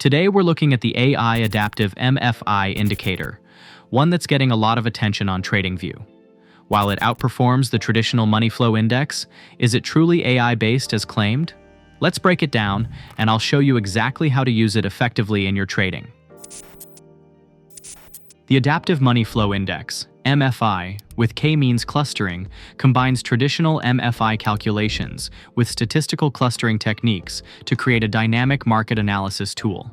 Today we're looking at the AI Adaptive MFI indicator, one that's getting a lot of attention on Tradingview. While it outperforms the traditional money flow index, is it truly AI-based as claimed? Let's break it down, and I'll show you exactly how to use it effectively in your trading. The Adaptive Money Flow Index, MFI, with K-means clustering, combines traditional MFI calculations with statistical clustering techniques to create a dynamic market analysis tool.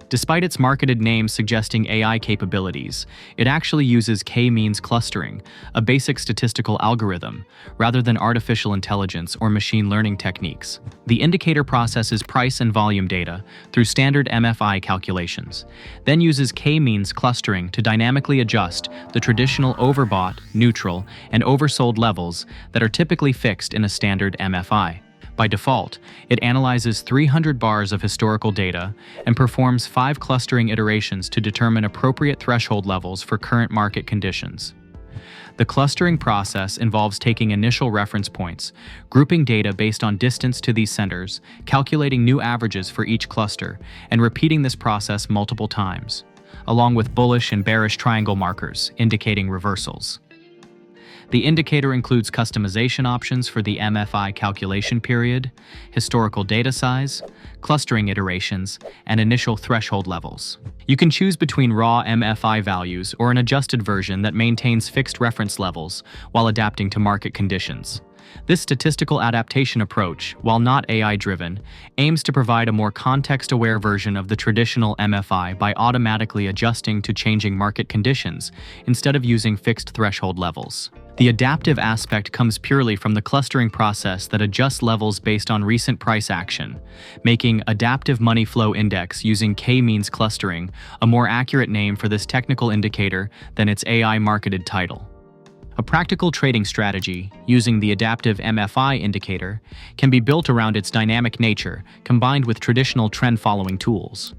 Despite its marketed name suggesting AI capabilities, it actually uses K-means clustering, a basic statistical algorithm, rather than artificial intelligence or machine learning techniques. The indicator processes price and volume data through standard MFI calculations, then uses K-means clustering to dynamically adjust the traditional overbought, neutral, and oversold levels that are typically fixed in a standard MFI. By default, it analyzes 300 bars of historical data and performs 5 clustering iterations to determine appropriate threshold levels for current market conditions. The clustering process involves taking initial reference points, grouping data based on distance to these centers, calculating new averages for each cluster, and repeating this process multiple times, along with bullish and bearish triangle markers indicating reversals. The indicator includes customization options for the MFI calculation period, historical data size, clustering iterations, and initial threshold levels. You can choose between raw MFI values or an adjusted version that maintains fixed reference levels while adapting to market conditions. This statistical adaptation approach, while not AI-driven, aims to provide a more context-aware version of the traditional MFI by automatically adjusting to changing market conditions instead of using fixed threshold levels. The adaptive aspect comes purely from the clustering process that adjusts levels based on recent price action, making Adaptive Money Flow Index using K-means clustering a more accurate name for this technical indicator than its AI-marketed title. A practical trading strategy using the Adaptive MFI indicator can be built around its dynamic nature combined with traditional trend-following tools.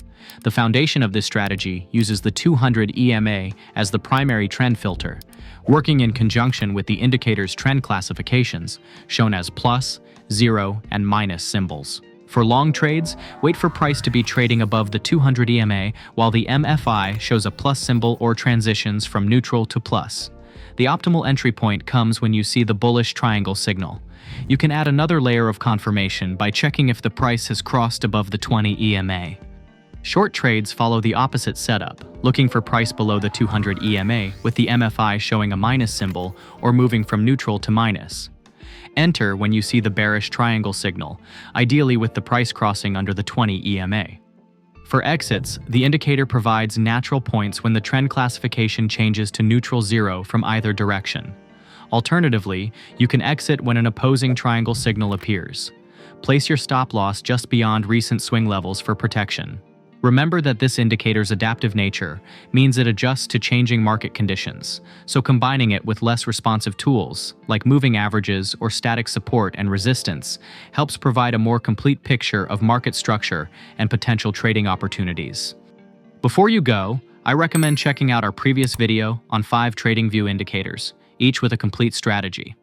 The foundation of this strategy uses the 200 EMA as the primary trend filter, working in conjunction with the indicator's trend classifications, shown as plus, 0, and minus symbols. For long trades, wait for price to be trading above the 200 EMA, while the MFI shows a plus symbol or transitions from neutral to plus. The optimal entry point comes when you see the bullish triangle signal. You can add another layer of confirmation by checking if the price has crossed above the 20 EMA. Short trades follow the opposite setup, looking for price below the 200 EMA with the MFI showing a minus symbol or moving from neutral to minus. Enter when you see the bearish triangle signal, ideally with the price crossing under the 20 EMA. For exits, the indicator provides natural points when the trend classification changes to neutral 0 from either direction. Alternatively, you can exit when an opposing triangle signal appears. Place your stop loss just beyond recent swing levels for protection. Remember that this indicator's adaptive nature means it adjusts to changing market conditions, so combining it with less responsive tools, like moving averages or static support and resistance, helps provide a more complete picture of market structure and potential trading opportunities. Before you go, I recommend checking out our previous video on 5 Tradingview indicators, each with a complete strategy.